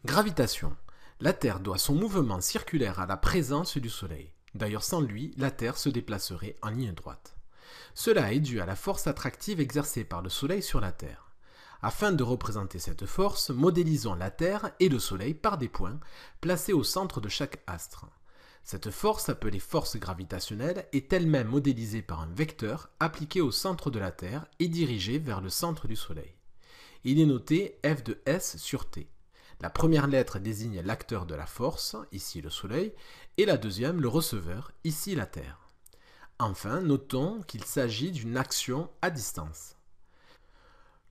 Gravitation. La Terre doit son mouvement circulaire à la présence du Soleil. D'ailleurs, sans lui, la Terre se déplacerait en ligne droite. Cela est dû à la force attractive exercée par le Soleil sur la Terre. Afin de représenter cette force, modélisons la Terre et le Soleil par des points placés au centre de chaque astre. Cette force, appelée force gravitationnelle, est elle-même modélisée par un vecteur appliqué au centre de la Terre et dirigé vers le centre du Soleil. Il est noté F de S sur T. La première lettre désigne l'acteur de la force, ici le Soleil, et la deuxième le receveur, ici la Terre. Enfin, notons qu'il s'agit d'une action à distance.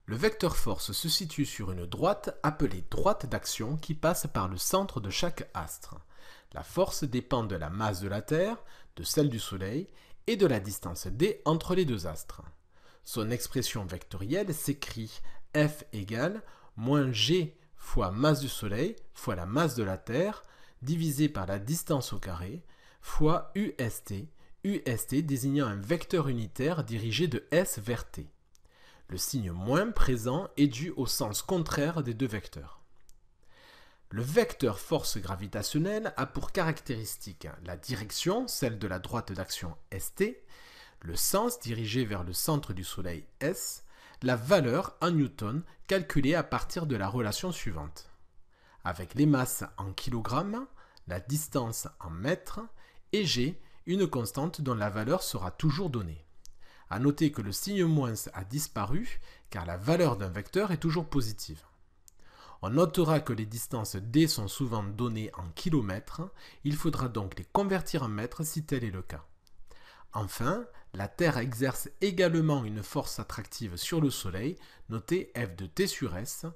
Le vecteur force se situe sur une droite appelée droite d'action qui passe par le centre de chaque astre. La force dépend de la masse de la Terre, de celle du Soleil et de la distance d entre les deux astres. Son expression vectorielle s'écrit F égale moins g fois masse du Soleil fois la masse de la Terre divisé par la distance au carré fois UST, UST désignant un vecteur unitaire dirigé de S vers T. Le signe moins présent est dû au sens contraire des deux vecteurs. Le vecteur force gravitationnelle a pour caractéristique la direction, celle de la droite d'action ST, le sens dirigé vers le centre du Soleil S, la valeur en newton calculée à partir de la relation suivante. Avec les masses en kilogrammes, la distance en mètres et g, une constante dont la valeur sera toujours donnée. À noter que le signe moins a disparu car la valeur d'un vecteur est toujours positive. On notera que les distances d sont souvent données en kilomètres, il faudra donc les convertir en mètres si tel est le cas. Enfin, la Terre exerce également une force attractive sur le Soleil, notée F de T sur S,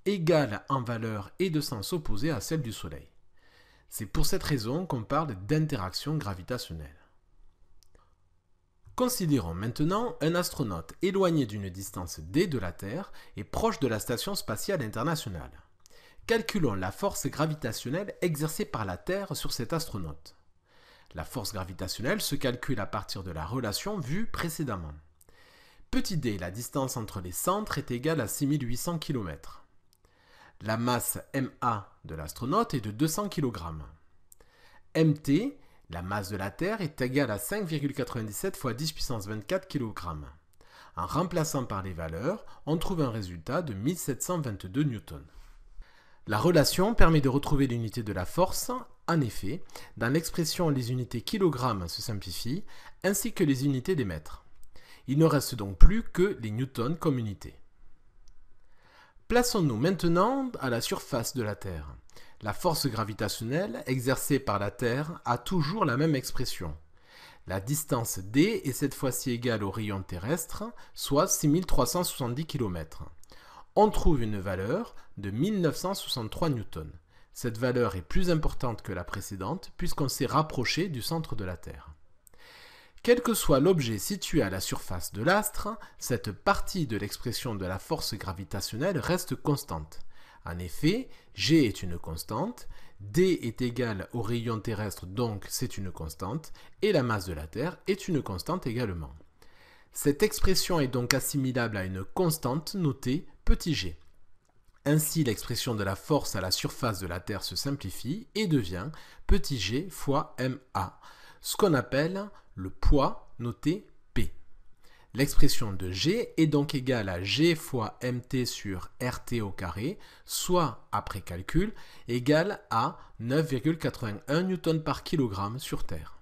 égale en valeur et de sens opposé à celle du Soleil. C'est pour cette raison qu'on parle d'interaction gravitationnelle. Considérons maintenant un astronaute éloigné d'une distance d de la Terre et proche de la Station spatiale internationale. Calculons la force gravitationnelle exercée par la Terre sur cet astronaute. La force gravitationnelle se calcule à partir de la relation vue précédemment. Petit d, la distance entre les centres est égale à 6800 km. La masse ma de l'astronaute est de 200 kg. Mt, la masse de la Terre, est égale à 5,97 fois 10 puissance 24 kg. En remplaçant par les valeurs, on trouve un résultat de 1722 newtons. La relation permet de retrouver l'unité de la force. En effet, dans l'expression, les unités kilogrammes se simplifient, ainsi que les unités des mètres. Il ne reste donc plus que les newtons comme unité. Plaçons-nous maintenant à la surface de la Terre. La force gravitationnelle exercée par la Terre a toujours la même expression. La distance d est cette fois-ci égale au rayon terrestre, soit 6370 km. On trouve une valeur de 1963 newtons. Cette valeur est plus importante que la précédente puisqu'on s'est rapproché du centre de la Terre. Quel que soit l'objet situé à la surface de l'astre, cette partie de l'expression de la force gravitationnelle reste constante. En effet, g est une constante, d est égal au rayon terrestre, donc c'est une constante, et la masse de la Terre est une constante également. Cette expression est donc assimilable à une constante notée petit g. Ainsi, l'expression de la force à la surface de la Terre se simplifie et devient petit g fois ma, ce qu'on appelle le poids noté P. L'expression de G est donc égale à G fois mt sur RT au carré, soit, après calcul, égale à 9,81 Newton par kilogramme sur Terre.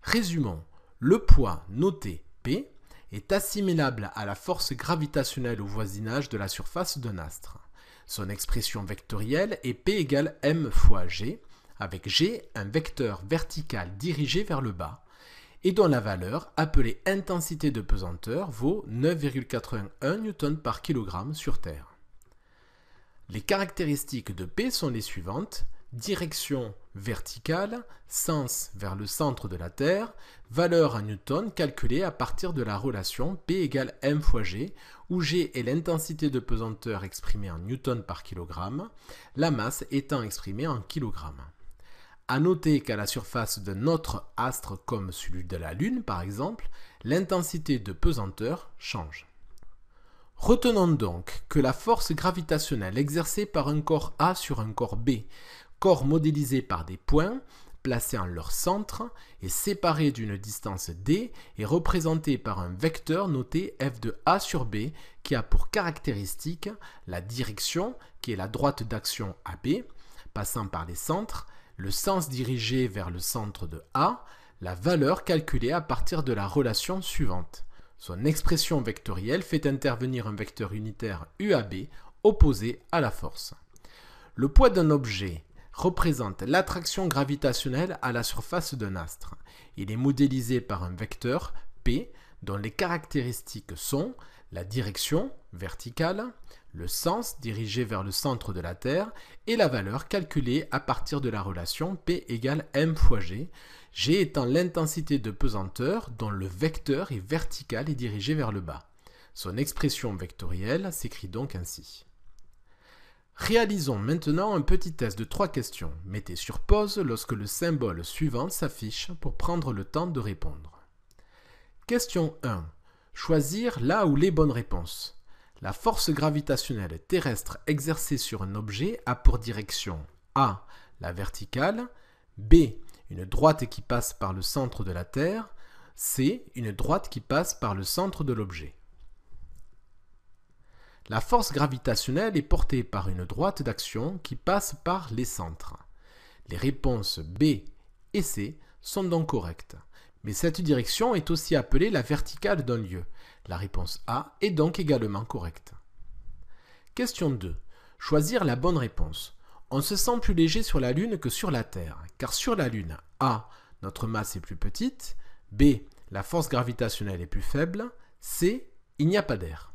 Résumons, le poids noté P est assimilable à la force gravitationnelle au voisinage de la surface d'un astre. Son expression vectorielle est P égale m fois G, avec G un vecteur vertical dirigé vers le bas, et dont la valeur, appelée intensité de pesanteur, vaut 9,81 Newton par kilogramme sur Terre. Les caractéristiques de P sont les suivantes: direction verticale, sens vers le centre de la Terre, valeur en newton calculée à partir de la relation P égale m fois G, où G est l'intensité de pesanteur exprimée en newton par kilogramme, la masse étant exprimée en kilogrammes. À noter qu'à la surface d'un autre astre comme celui de la Lune par exemple, l'intensité de pesanteur change. Retenons donc que la force gravitationnelle exercée par un corps A sur un corps B, corps modélisé par des points, placés en leur centre et séparés d'une distance d, est représentée par un vecteur noté f de A sur B qui a pour caractéristique la direction, qui est la droite d'action AB, passant par les centres, le sens dirigé vers le centre de A, la valeur calculée à partir de la relation suivante. Son expression vectorielle fait intervenir un vecteur unitaire UAB opposé à la force. Le poids d'un objet représente l'attraction gravitationnelle à la surface d'un astre. Il est modélisé par un vecteur P dont les caractéristiques sont la direction verticale, le sens dirigé vers le centre de la Terre et la valeur calculée à partir de la relation P égale m fois g, g étant l'intensité de pesanteur dont le vecteur est vertical et dirigé vers le bas. Son expression vectorielle s'écrit donc ainsi. Réalisons maintenant un petit test de 3 questions. Mettez sur pause lorsque le symbole suivant s'affiche pour prendre le temps de répondre. Question 1. Choisir la ou les bonnes réponses. La force gravitationnelle terrestre exercée sur un objet a pour direction A, la verticale, B, une droite qui passe par le centre de la Terre, C, une droite qui passe par le centre de l'objet. La force gravitationnelle est portée par une droite d'action qui passe par les centres. Les réponses B et C sont donc correctes. Mais cette direction est aussi appelée la verticale d'un lieu. La réponse A est donc également correcte. Question 2. Choisir la bonne réponse. On se sent plus léger sur la Lune que sur la Terre, car sur la Lune, A, notre masse est plus petite, B, la force gravitationnelle est plus faible, C, il n'y a pas d'air.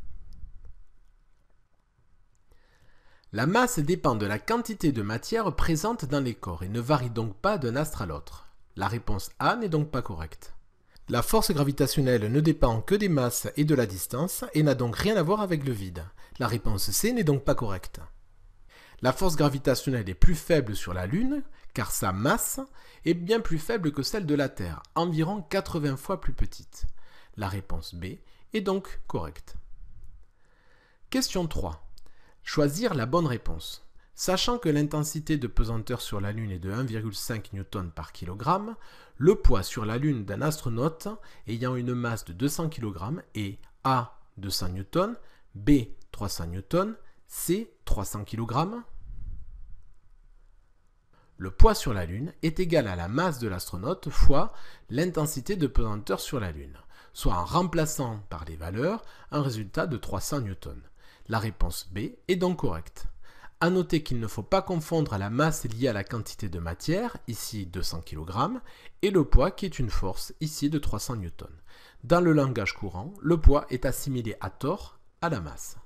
La masse dépend de la quantité de matière présente dans les corps et ne varie donc pas d'un astre à l'autre. La réponse A n'est donc pas correcte. La force gravitationnelle ne dépend que des masses et de la distance et n'a donc rien à voir avec le vide. La réponse C n'est donc pas correcte. La force gravitationnelle est plus faible sur la Lune car sa masse est bien plus faible que celle de la Terre, environ 80 fois plus petite. La réponse B est donc correcte. Question 3. Choisir la bonne réponse. Sachant que l'intensité de pesanteur sur la Lune est de 1,5 N par kg, le poids sur la Lune d'un astronaute ayant une masse de 200 kg est A 200 N, B 300 N, C 300 kg. Le poids sur la Lune est égal à la masse de l'astronaute fois l'intensité de pesanteur sur la Lune, soit en remplaçant par les valeurs un résultat de 300 N. La réponse B est donc correcte. A noter qu'il ne faut pas confondre la masse liée à la quantité de matière, ici 200 kg, et le poids qui est une force, ici de 300 N. Dans le langage courant, le poids est assimilé à tort à la masse.